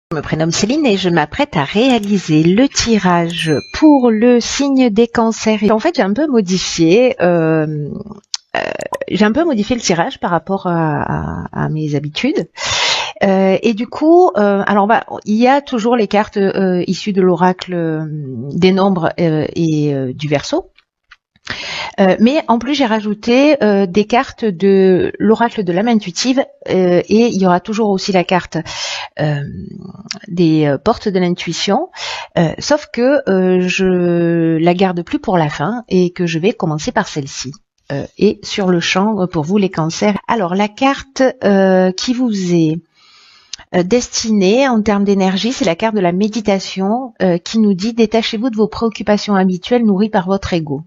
Je me prénomme Céline et je m'apprête à réaliser le tirage pour le signe des cancers. Et en fait, j'ai un peu modifié le tirage par rapport à mes habitudes. Et du coup, il y a toujours les cartes issues de l'oracle des nombres et du Verseau. Mais en plus, j'ai rajouté des cartes de l'oracle de l'âme intuitive et il y aura toujours aussi la carte des portes de l'intuition, sauf que je la garde plus pour la fin et que je vais commencer par celle-ci. Et sur le champ, pour vous les cancers. Alors, la carte qui vous est destinée en termes d'énergie, c'est la carte de la méditation qui nous dit « Détachez-vous de vos préoccupations habituelles nourries par votre ego ».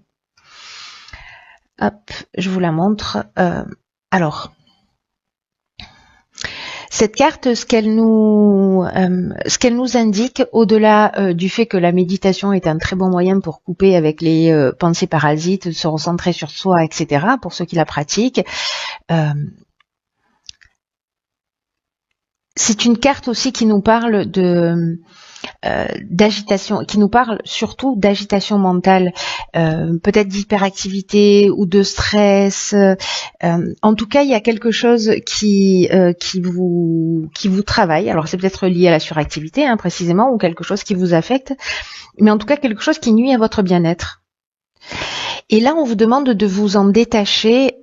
Hop, je vous la montre. Alors, cette carte, ce qu'elle nous indique, au-delà du fait que la méditation est un très bon moyen pour couper avec les pensées parasites, se recentrer sur soi, etc., pour ceux qui la pratiquent, c'est une carte aussi qui nous parle d'agitation, qui nous parle surtout d'agitation mentale, peut-être d'hyperactivité ou de stress. En tout cas, il y a quelque chose qui vous travaille. Alors c'est peut-être lié à la suractivité, précisément, ou quelque chose qui vous affecte, mais en tout cas quelque chose qui nuit à votre bien-être. Et là, on vous demande de vous en détacher.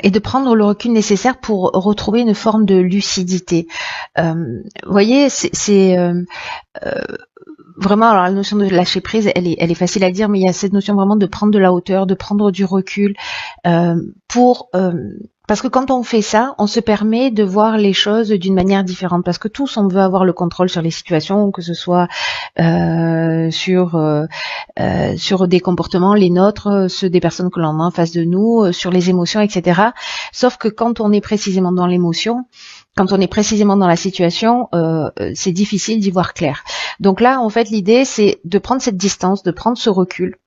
Et de prendre le recul nécessaire pour retrouver une forme de lucidité. Vous voyez, c'est vraiment, alors la notion de lâcher prise, elle est facile à dire, mais il y a cette notion vraiment de prendre de la hauteur, de prendre du recul, parce que quand on fait ça, on se permet de voir les choses d'une manière différente, parce que tous, on veut avoir le contrôle sur les situations, que ce soit sur des comportements, les nôtres, ceux des personnes que l'on a en face de nous, sur les émotions, etc. Sauf que quand on est précisément dans l'émotion, quand on est précisément dans la situation, c'est difficile d'y voir clair. Donc là, en fait, l'idée, c'est de prendre cette distance, de prendre ce recul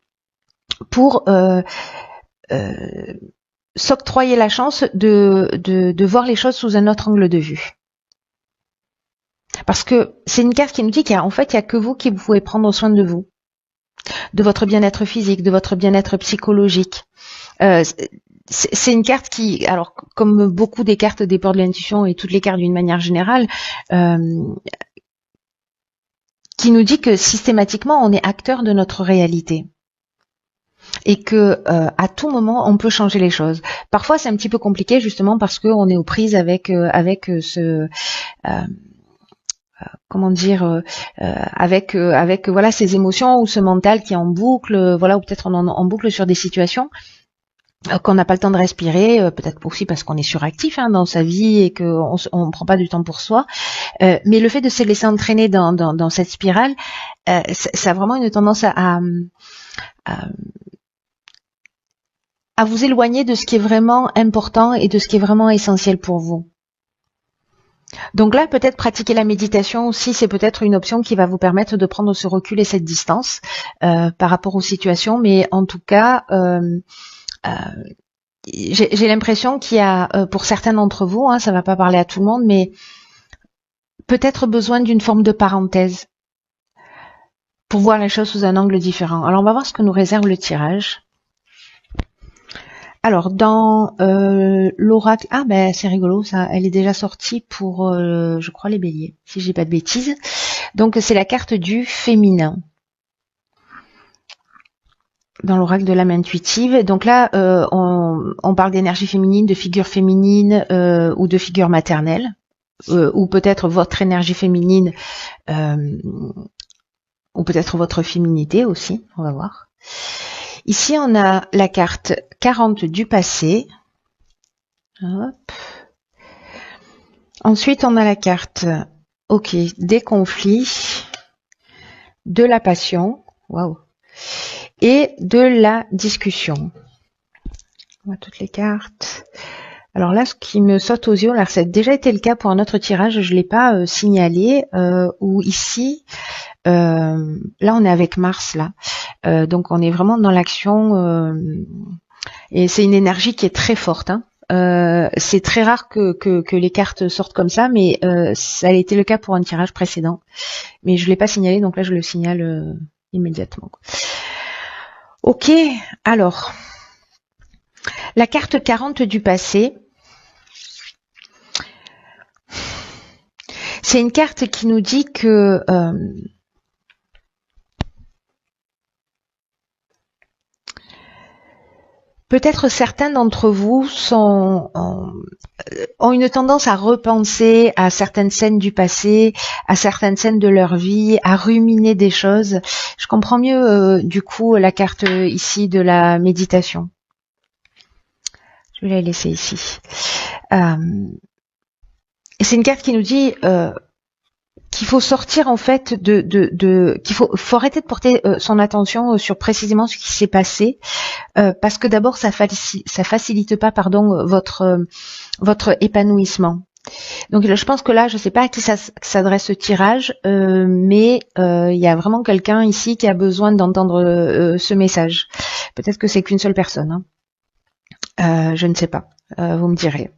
pour s'octroyer la chance de voir les choses sous un autre angle de vue. Parce que c'est une carte qui nous dit qu'il y a que vous qui pouvez prendre soin de vous, de votre bien-être physique, de votre bien-être psychologique. C'est une carte qui, alors comme beaucoup des cartes des portes de l'intuition et toutes les cartes d'une manière générale, qui nous dit que systématiquement on est acteur de notre réalité et que à tout moment on peut changer les choses. Parfois c'est un petit peu compliqué justement parce que on est aux prises avec ce avec voilà ces émotions ou ce mental qui est en boucle, voilà, ou peut-être on est en boucle sur des situations qu'on n'a pas le temps de respirer, peut-être aussi parce qu'on est suractif dans sa vie et qu'on ne prend pas du temps pour soi. Mais le fait de se laisser entraîner dans cette spirale, ça a vraiment une tendance à vous éloigner de ce qui est vraiment important et de ce qui est vraiment essentiel pour vous. Donc là, peut-être pratiquer la méditation aussi, c'est peut-être une option qui va vous permettre de prendre ce recul et cette distance par rapport aux situations. Mais en tout cas, j'ai l'impression qu'il y a, pour certains d'entre vous, ça va pas parler à tout le monde, mais peut-être besoin d'une forme de parenthèse pour voir les choses sous un angle différent. Alors on va voir ce que nous réserve le tirage. Alors dans l'oracle, c'est rigolo ça, elle est déjà sortie pour, je crois, les béliers, si j'ai pas de bêtises. Donc c'est la carte du féminin dans l'oracle de l'âme intuitive. Donc là, on parle d'énergie féminine, de figure féminine ou de figure maternelle, ou peut-être votre énergie féminine, ou peut-être votre féminité aussi, on va voir. Ici, on a la carte 40 du passé. Hop. Ensuite, on a la carte des conflits, de la passion, waouh, et de la discussion. On voit toutes les cartes. Alors là, ce qui me saute aux yeux, alors ça a déjà été le cas pour un autre tirage, je l'ai pas signalé, où ici, là on est avec Mars là. Donc on est vraiment dans l'action et c'est une énergie qui est très forte. C'est très rare que les cartes sortent comme ça, mais ça a été le cas pour un tirage précédent. Mais je l'ai pas signalé, donc là je le signale immédiatement. Ok, alors la carte 40 du passé. C'est une carte qui nous dit que peut-être certains d'entre vous ont une tendance à repenser à certaines scènes du passé, à certaines scènes de leur vie, à ruminer des choses. Je comprends mieux du coup la carte ici de la méditation. Je vais la laisser ici. Et c'est une carte qui nous dit qu'il faut sortir en fait qu'il faut arrêter de porter son attention sur précisément ce qui s'est passé, parce que d'abord ça facilite pas votre épanouissement. Donc je pense que là, je sais pas à qui s'adresse ce tirage, mais il y a vraiment quelqu'un ici qui a besoin d'entendre ce message. Peut-être que c'est qu'une seule personne, hein. Je ne sais pas, vous me direz.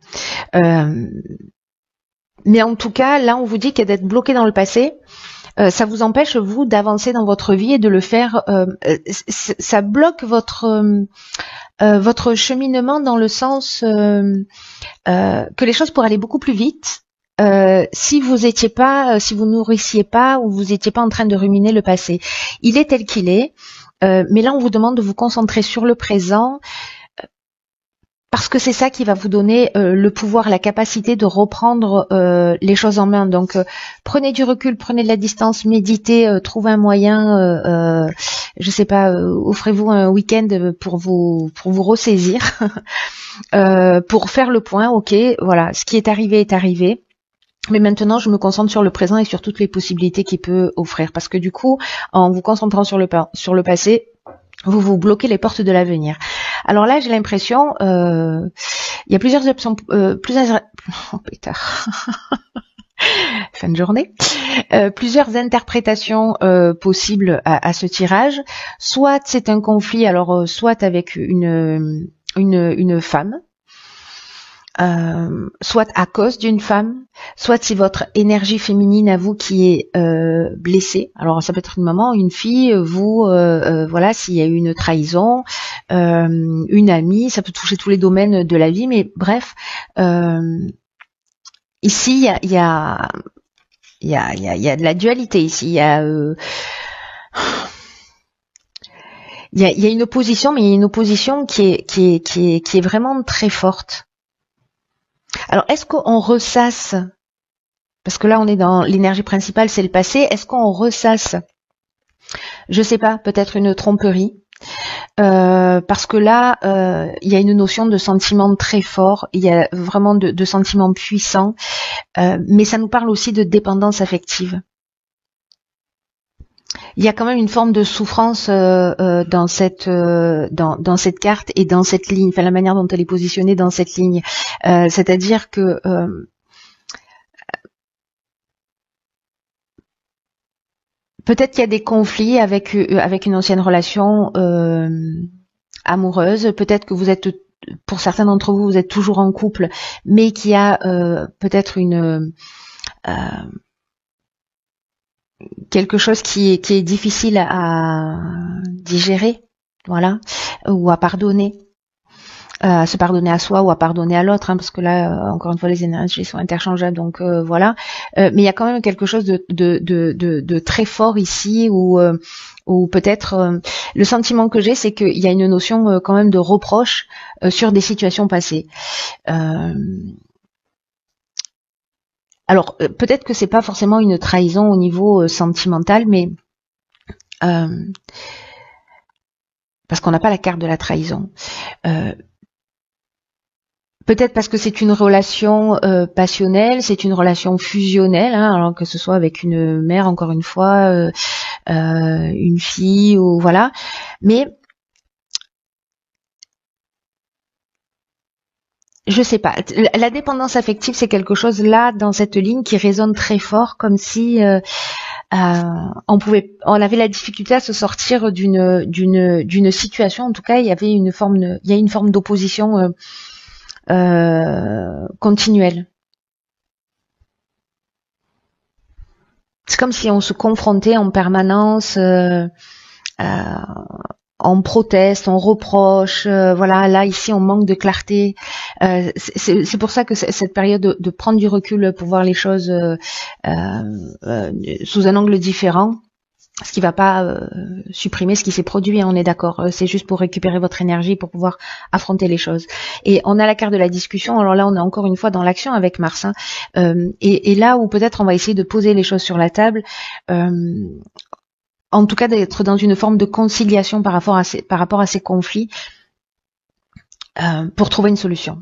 Mais en tout cas, là, on vous dit que d'être bloqué dans le passé, ça vous empêche, vous, d'avancer dans votre vie et de le faire. Ça bloque votre cheminement dans le sens que les choses pourraient aller beaucoup plus vite si vous nourrissiez pas ou vous étiez pas en train de ruminer le passé. Il est tel qu'il est, mais là, on vous demande de vous concentrer sur le présent. Parce que c'est ça qui va vous donner le pouvoir, la capacité de reprendre les choses en main. Donc, prenez du recul, prenez de la distance, méditez, trouvez un moyen, je sais pas, offrez-vous un week-end pour vous ressaisir, pour faire le point. Ok, voilà, ce qui est arrivé. Mais maintenant, je me concentre sur le présent et sur toutes les possibilités qu'il peut offrir. Parce que du coup, en vous concentrant sur le passé, vous bloquez les portes de l'avenir. Alors là, j'ai l'impression, il y a plusieurs options, fin de journée, plusieurs interprétations possibles à ce tirage. Soit c'est un conflit, alors soit avec une femme, soit à cause d'une femme, soit c'est votre énergie féminine à vous qui est blessée. Alors ça peut être une maman, une fille, vous, voilà, s'il y a eu une trahison, une amie, ça peut toucher tous les domaines de la vie, mais bref, ici il y a de la dualité ici, il y a une opposition, mais il y a une opposition qui est vraiment très forte. Alors, est-ce qu'on ressasse, parce que là on est dans l'énergie principale, c'est le passé, est-ce qu'on ressasse, je sais pas, peut-être une tromperie, parce que là, il y a une notion de sentiment très fort, il y a vraiment de sentiments puissants, mais ça nous parle aussi de dépendance affective. Il y a quand même une forme de souffrance dans cette carte et dans cette ligne, enfin la manière dont elle est positionnée dans cette ligne. C'est-à-dire que peut-être qu'il y a des conflits avec une ancienne relation amoureuse. Peut-être que vous êtes, pour certains d'entre vous, vous êtes toujours en couple, mais qu'il y a peut-être quelque chose qui est difficile à digérer, voilà, ou à pardonner, à se pardonner à soi ou à pardonner à l'autre, hein, parce que là, encore une fois, les énergies sont interchangeables, donc voilà. Mais il y a quand même quelque chose de très fort ici, où peut-être le sentiment que j'ai, c'est qu'il y a une notion quand même de reproche sur des situations passées. Alors, peut-être que c'est pas forcément une trahison au niveau sentimental, mais parce qu'on n'a pas la carte de la trahison. Peut-être parce que c'est une relation passionnelle, c'est une relation fusionnelle, hein, alors que ce soit avec une mère, encore une fois, une fille, ou voilà. Mais je sais pas. La dépendance affective, c'est quelque chose là dans cette ligne qui résonne très fort, comme si on avait la difficulté à se sortir d'une situation. En tout cas, il y a une forme d'opposition continuelle. C'est comme si on se confrontait en permanence, on proteste, on reproche, voilà, là ici on manque de clarté. C'est pour ça que cette période de prendre du recul pour voir les choses sous un angle différent, ce qui va pas supprimer ce qui s'est produit, hein, on est d'accord. C'est juste pour récupérer votre énergie, pour pouvoir affronter les choses. Et on a la carte de la discussion. Alors là, on est encore une fois dans l'action avec Mars. Hein. Et là où peut-être on va essayer de poser les choses sur la table, en tout cas d'être dans une forme de conciliation par rapport à ces conflits, pour trouver une solution.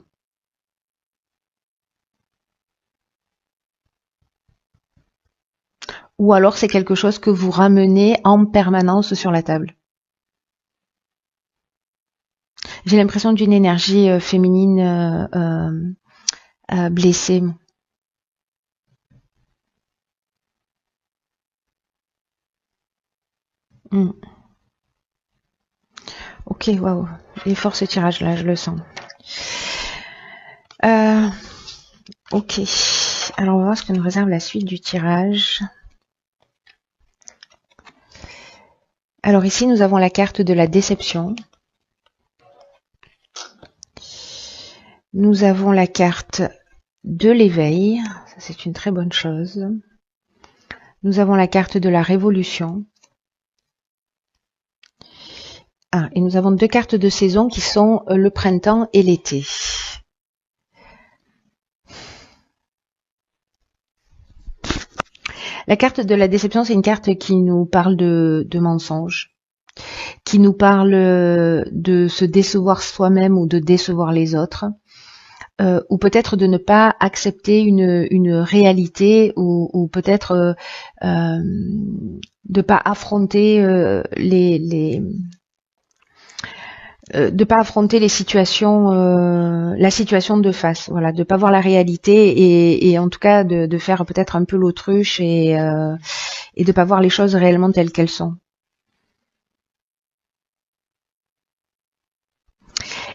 Ou alors c'est quelque chose que vous ramenez en permanence sur la table. J'ai l'impression d'une énergie féminine blessée. Ok, waouh, il est fort ce tirage là, je le sens. Ok, alors on va voir ce que nous réserve la suite du tirage. Alors ici, nous avons la carte de la déception. Nous avons la carte de l'éveil. Ça, c'est une très bonne chose. Nous avons la carte de la révolution. Ah, et nous avons deux cartes de saison qui sont le printemps et l'été. La carte de la déception, c'est une carte qui nous parle de mensonges, qui nous parle de se décevoir soi-même ou de décevoir les autres, ou peut-être de ne pas accepter une réalité, ou peut-être de pas affronter de pas affronter les situations, la situation de face, voilà, de pas voir la réalité et en tout cas de faire peut-être un peu l'autruche et de pas voir les choses réellement telles qu'elles sont.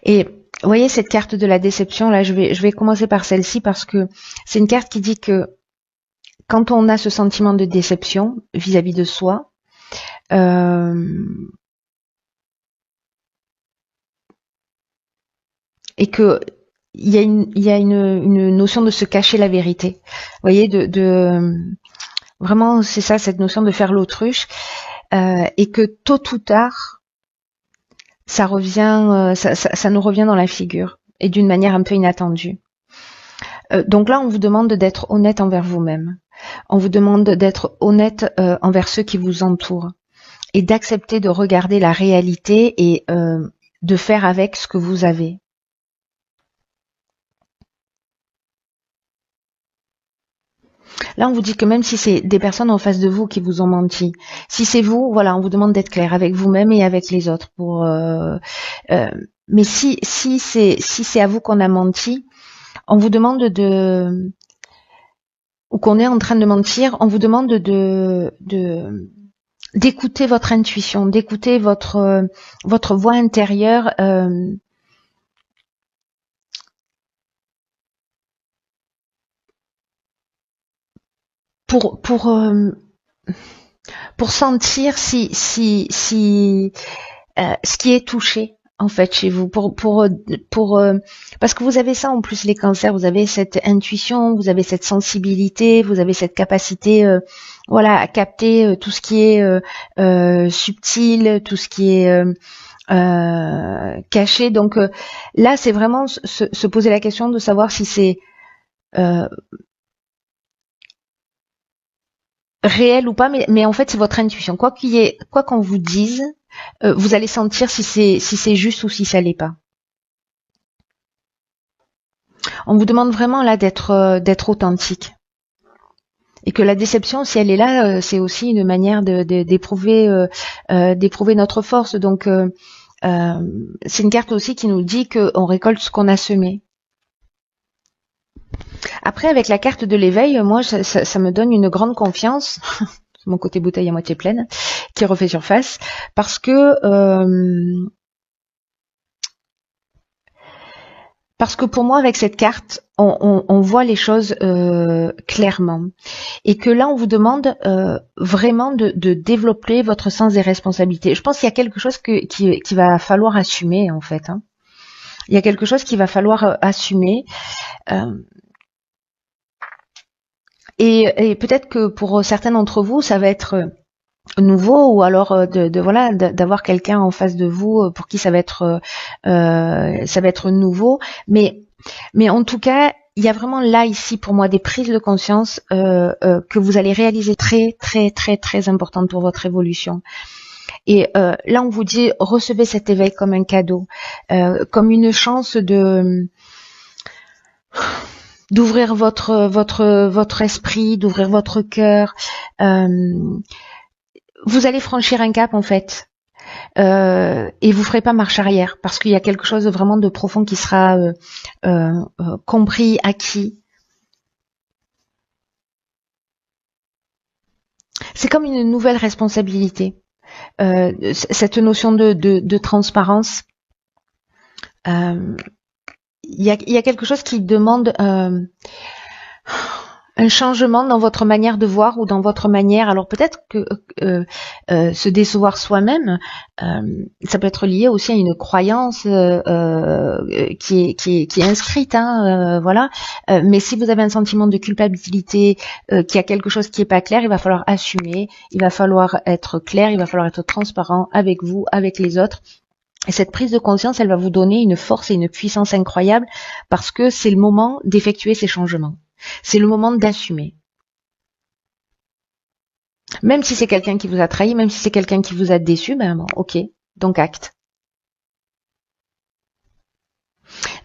Et vous voyez cette carte de la déception là, je vais commencer par celle-ci parce que c'est une carte qui dit que quand on a ce sentiment de déception vis-à-vis de soi, et que il y a une notion de se cacher la vérité. Vous voyez, vraiment c'est ça, cette notion de faire l'autruche, et que tôt ou tard ça revient, ça nous revient dans la figure et d'une manière un peu inattendue. Donc là, on vous demande d'être honnête envers vous-même. On vous demande d'être honnête envers ceux qui vous entourent et d'accepter de regarder la réalité et de faire avec ce que vous avez. Là, on vous dit que même si c'est des personnes en face de vous qui vous ont menti, si c'est vous, voilà, on vous demande d'être clair avec vous-même et avec les autres. Mais si c'est à vous qu'on a menti, on vous demande ou qu'on est en train de mentir, on vous demande d'écouter votre intuition, d'écouter votre voix intérieure. Pour sentir si ce qui est touché en fait chez vous, parce que vous avez ça en plus les cancers, vous avez cette intuition, vous avez cette sensibilité, vous avez cette capacité voilà à capter tout ce qui est subtil, tout ce qui est caché. Donc là c'est vraiment se poser la question de savoir si c'est réel ou pas, mais en fait c'est votre intuition. Quoi qu'on vous dise, vous allez sentir si c'est juste ou si ça l'est pas. On vous demande vraiment là d'être authentique. Et que la déception, si elle est là, c'est aussi une manière d'éprouver notre force. Donc c'est une carte aussi qui nous dit qu'on récolte ce qu'on a semé. Après, avec la carte de l'éveil, moi, ça me donne une grande confiance, mon côté bouteille à moitié pleine, qui refait surface, parce que Parce que pour moi, avec cette carte, on voit les choses clairement. Et que là, on vous demande vraiment de développer votre sens des responsabilités. Je pense qu'il y a quelque chose qui va falloir assumer, en fait. Hein. Il y a quelque chose qu'il va falloir assumer. Et peut-être que pour certains d'entre vous, ça va être nouveau, ou alors voilà, d'avoir quelqu'un en face de vous pour qui ça va être nouveau, mais en tout cas, il y a vraiment là ici pour moi des prises de conscience que vous allez réaliser très très très très importantes pour votre évolution. Et là on vous dit, recevez cet éveil comme un cadeau, comme une chance d'ouvrir votre esprit, d'ouvrir votre cœur. Vous allez franchir un cap en fait, et vous ferez pas marche arrière, parce qu'il y a quelque chose vraiment de profond qui sera compris, acquis. C'est comme une nouvelle responsabilité, cette notion de transparence. Il y a quelque chose qui demande un changement dans votre manière de voir ou dans votre manière. Alors peut-être que se décevoir soi-même, ça peut être lié aussi à une croyance qui est inscrite, hein, voilà. Mais si vous avez un sentiment de culpabilité, qu'il y a quelque chose qui est pas clair, il va falloir assumer, il va falloir être clair, il va falloir être transparent avec vous, avec les autres. Et cette prise de conscience, elle va vous donner une force et une puissance incroyable, parce que c'est le moment d'effectuer ces changements. C'est le moment d'assumer. Même si c'est quelqu'un qui vous a trahi, même si c'est quelqu'un qui vous a déçu, ben bon, ok, donc acte.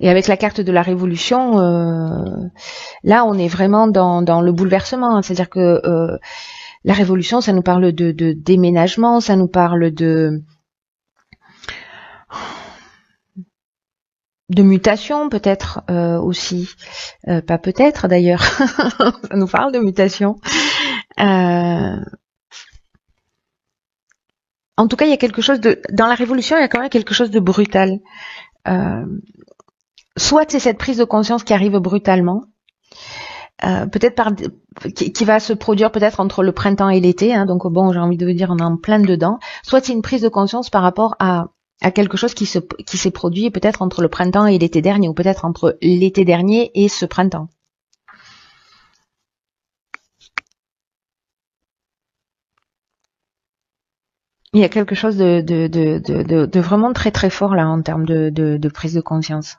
Et avec la carte de la révolution, là on est vraiment dans le bouleversement. C'est-à-dire que la révolution, ça nous parle de déménagement, ça nous parle de mutation peut-être aussi, pas peut-être d'ailleurs, ça nous parle de mutation. En tout cas, il y a quelque chose dans la révolution, il y a quand même quelque chose de brutal. Soit c'est cette prise de conscience qui arrive brutalement, peut-être qui va se produire peut-être entre le printemps et l'été, hein, donc bon, j'ai envie de vous dire, on est en plein dedans. Soit c'est une prise de conscience par rapport à quelque chose qui s'est produit peut-être entre le printemps et l'été dernier, ou peut-être entre l'été dernier et ce printemps. Il y a quelque chose de vraiment très très fort là en termes de prise de conscience.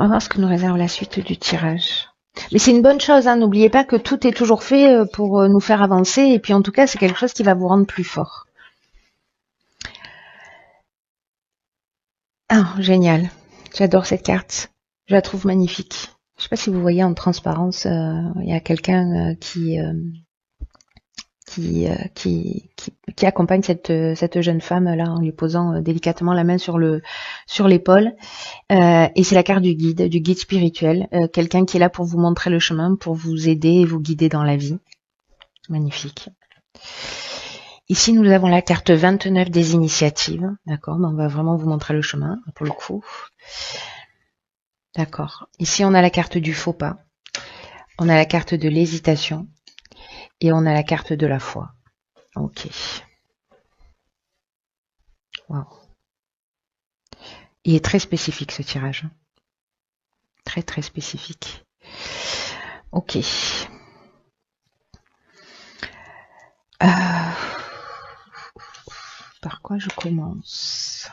On va voir ce que nous réserve la suite du tirage. Mais c'est une bonne chose, hein. N'oubliez pas que tout est toujours fait pour nous faire avancer, et puis en tout cas c'est quelque chose qui va vous rendre plus fort. Ah, génial. J'adore cette carte. Je la trouve magnifique. Je sais pas si vous voyez en transparence, il y a quelqu'un qui accompagne cette jeune femme là en lui posant délicatement la main sur l'épaule, et c'est la carte du guide spirituel, quelqu'un qui est là pour vous montrer le chemin, pour vous aider et vous guider dans la vie. Magnifique. Ici nous avons la carte 29 des initiatives, d'accord, on va vraiment vous montrer le chemin pour le coup. D'accord. Ici on a la carte du faux pas, on a la carte de l'hésitation, et on a la carte de la foi. Ok. Wow. Il est très spécifique ce tirage. Très très spécifique. Ok. Par quoi je commence ?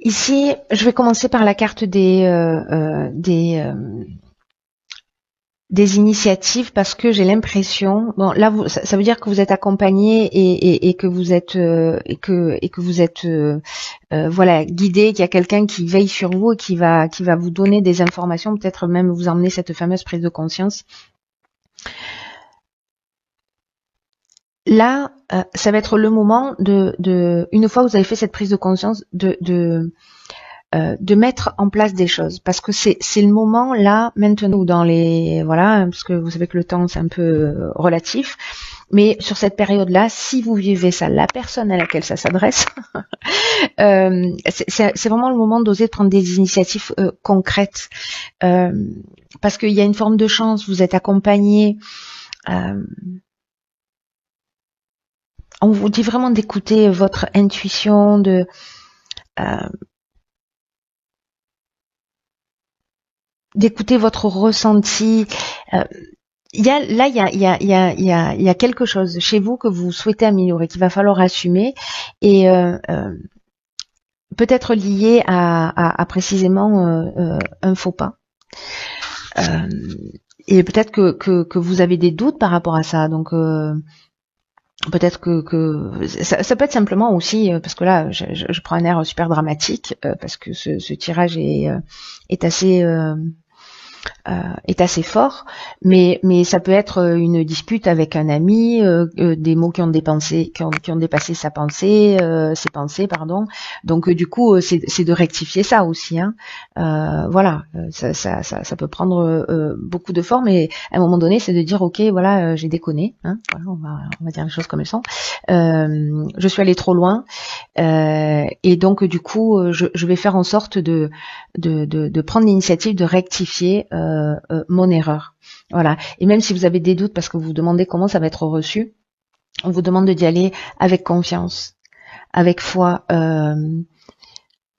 Ici, je vais commencer par la carte des initiatives, parce que j'ai l'impression, bon là ça veut dire que vous êtes accompagné et que vous êtes voilà, guidé, qu'il y a quelqu'un qui veille sur vous et qui va vous donner des informations, peut-être même vous emmener cette fameuse prise de conscience. là, ça va être le moment une fois que vous avez fait cette prise de conscience, de mettre en place des choses, parce que c'est le moment là maintenant où dans les voilà, parce que vous savez que le temps c'est un peu relatif, mais sur cette période là, si vous vivez ça, la personne à laquelle ça s'adresse, c'est vraiment le moment d'oser prendre des initiatives concrètes, parce qu'il y a une forme de chance, vous êtes accompagné. On vous dit vraiment d'écouter votre intuition, d'écouter votre ressenti. Il y a quelque chose chez vous que vous souhaitez améliorer, qu'il va falloir assumer, et peut-être lié à précisément un faux pas. Et peut-être que vous avez des doutes par rapport à ça, donc peut-être que ça peut être simplement aussi, parce que là je prends un air super dramatique, parce que ce tirage est assez fort, mais ça peut être une dispute avec un ami, des mots qui ont dépassé ses pensées, pardon. Donc du coup c'est de rectifier ça aussi, hein. Voilà, ça peut prendre beaucoup de formes, et à un moment donné c'est de dire ok, voilà, j'ai déconné, hein. Voilà, on va dire les choses comme elles sont. Je suis allée trop loin, et donc du coup je vais faire en sorte de prendre l'initiative de rectifier mon erreur. Voilà. Et même si vous avez des doutes parce que vous vous demandez comment ça va être reçu, on vous demande d'y aller avec confiance, avec foi,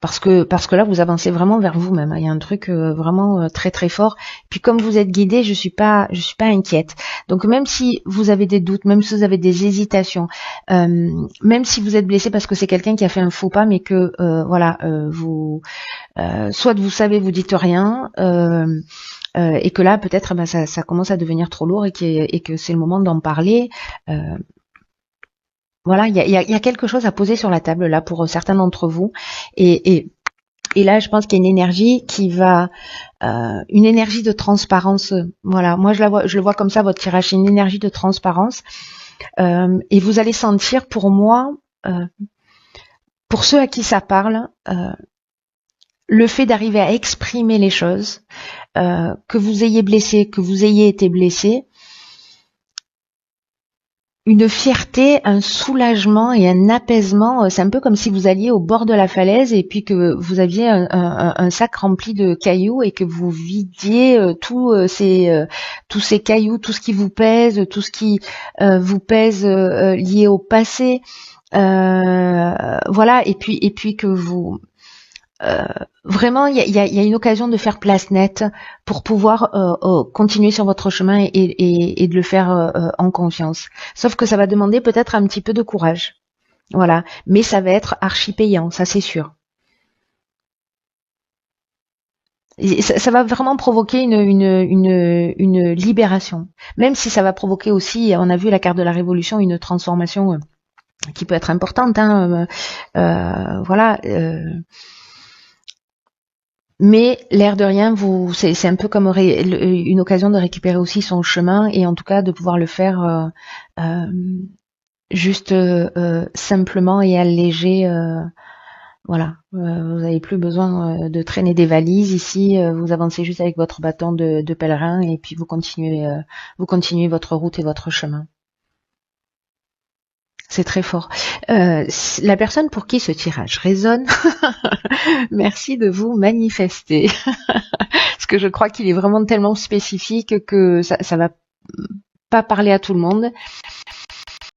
parce que là vous avancez vraiment vers vous-même. Il y a un truc vraiment très très fort. Puis comme vous êtes guidé, je suis pas inquiète. Donc même si vous avez des doutes, même si vous avez des hésitations, même si vous êtes blessé parce que c'est quelqu'un qui a fait un faux pas, mais que voilà, vous soit vous savez, vous dites rien, et que là peut-être ça commence à devenir trop lourd, et que c'est le moment d'en parler. Voilà, il y a quelque chose à poser sur la table là pour certains d'entre vous, et là je pense qu'il y a une énergie qui va, une énergie de transparence. Voilà, moi je le vois comme ça, votre tirage, c'est une énergie de transparence, et vous allez sentir, pour moi, pour ceux à qui ça parle, le fait d'arriver à exprimer les choses, que vous ayez blessé, que vous ayez été blessé, une fierté, un soulagement et un apaisement. C'est un peu comme si vous alliez au bord de la falaise et puis que vous aviez un sac rempli de cailloux, et que vous vidiez tous ces cailloux, tout ce qui vous pèse, tout ce qui vous pèse lié au passé. Voilà, et puis que vous... vraiment, il y a une occasion de faire place nette pour pouvoir continuer sur votre chemin, et de le faire en confiance. Sauf que ça va demander peut-être un petit peu de courage. Voilà. Mais ça va être archi payant, ça c'est sûr. Et ça va vraiment provoquer une libération. Même si ça va provoquer aussi, on a vu la carte de la révolution, une transformation qui peut être importante, hein, voilà. Mais l'air de rien, c'est un peu comme une occasion de récupérer aussi son chemin, et en tout cas de pouvoir le faire juste simplement et allégé. Voilà, vous n'avez plus besoin de traîner des valises ici. Vous avancez juste avec votre bâton de pèlerin, et puis vous continuez votre route et votre chemin. C'est très fort. La personne pour qui ce tirage résonne, merci de vous manifester. Parce que je crois qu'il est vraiment tellement spécifique que ça va pas parler à tout le monde.